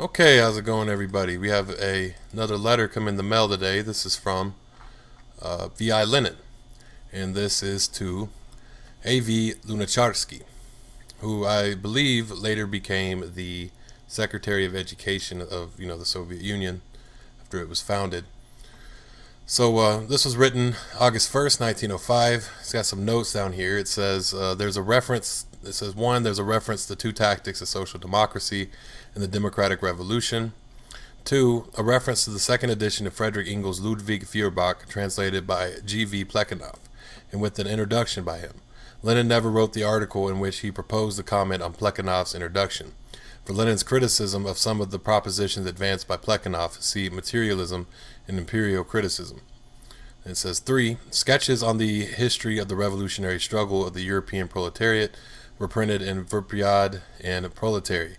Okay, how's it going, everybody? We have another letter come in the mail today. This is from V.I. Lenin, and this is to A.V. Lunacharsky, who I believe later became the Secretary of Education of the Soviet Union after it was founded. So this was written August 1st, 1905. It's got some notes down here. It says there's a reference. It says, one, there's a reference to two tactics of social democracy and the democratic revolution. Two, a reference to the second edition of Frederick Engels' Ludwig Feuerbach, translated by G.V. Plekhanov, and with an introduction by him. Lenin never wrote the article in which he proposed the comment on Plekhanov's introduction. For Lenin's criticism of some of the propositions advanced by Plekhanov, see Materialism and Imperial Criticism. And it says, 3. Sketches on the history of the revolutionary struggle of the European proletariat were printed in Verpiad and Proletary,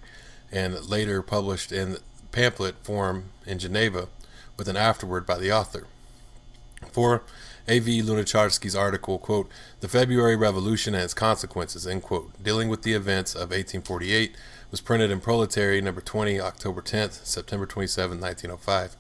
and later published in pamphlet form in Geneva, with an afterword by the author. 4. A.V. Lunacharsky's article, quote, The February Revolution and Its Consequences, end quote, dealing with the events of 1848, was printed in Proletary, number 20, October 10th, September 27, 1905.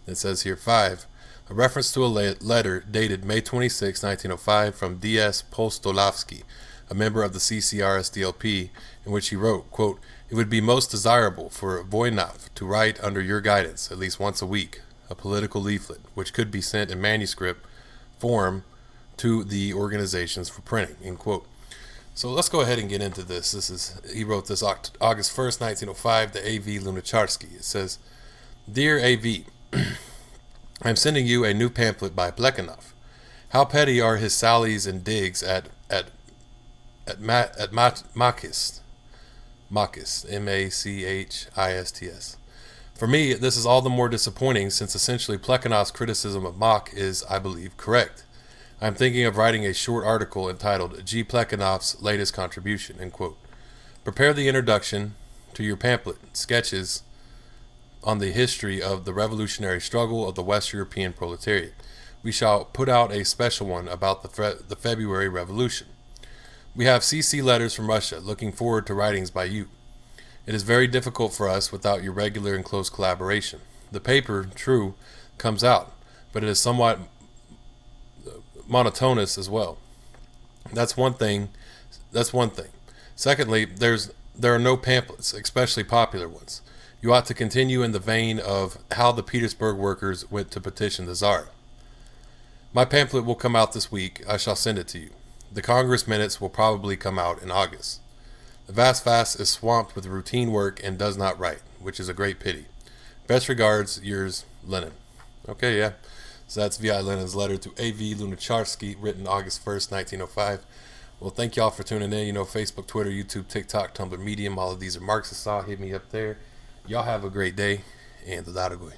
It says here, 5. A reference to a letter dated May 26, 1905, from D.S. Postolavsky, a member of the CCR-SDLP, in which he wrote, quote, It would be most desirable for Voynov to write under your guidance at least once a week a political leaflet, which could be sent in manuscript form to the organizations for printing, end quote. So let's go ahead and get into this. He wrote this August 1st, 1905, to A.V. Lunacharsky. It says, Dear A.V., I am sending you a new pamphlet by Plekhanov. How petty are his sallies and digs at Machist, Machist. For me, this is all the more disappointing since essentially Plekhanov's criticism of Mach is, I believe, correct. I am thinking of writing a short article entitled G. Plekhanov's Latest Contribution, end quote. Prepare the introduction to your pamphlet, Sketches on the History of the Revolutionary Struggle of the West European Proletariat. We shall put out a special one about the February Revolution. We have CC letters from Russia, looking forward to writings by you. It is very difficult for us without your regular and close collaboration. The paper, true, comes out, but it is somewhat monotonous as well. That's one thing. Secondly, there are no pamphlets, especially popular ones. You ought to continue in the vein of how the Petersburg workers went to petition the Tsar. My pamphlet will come out this week. I shall send it to you. The Congress minutes will probably come out in August. The Vast is swamped with routine work and does not write, which is a great pity. Best regards, yours, Lenin. Okay, yeah. So that's V.I. Lenin's letter to A.V. Lunacharsky, written August 1st, 1905. Well, thank y'all for tuning in. Facebook, Twitter, YouTube, TikTok, Tumblr, Medium, all of these are Marxist. Hit me up there. Y'all have a great day, and the Daragoy.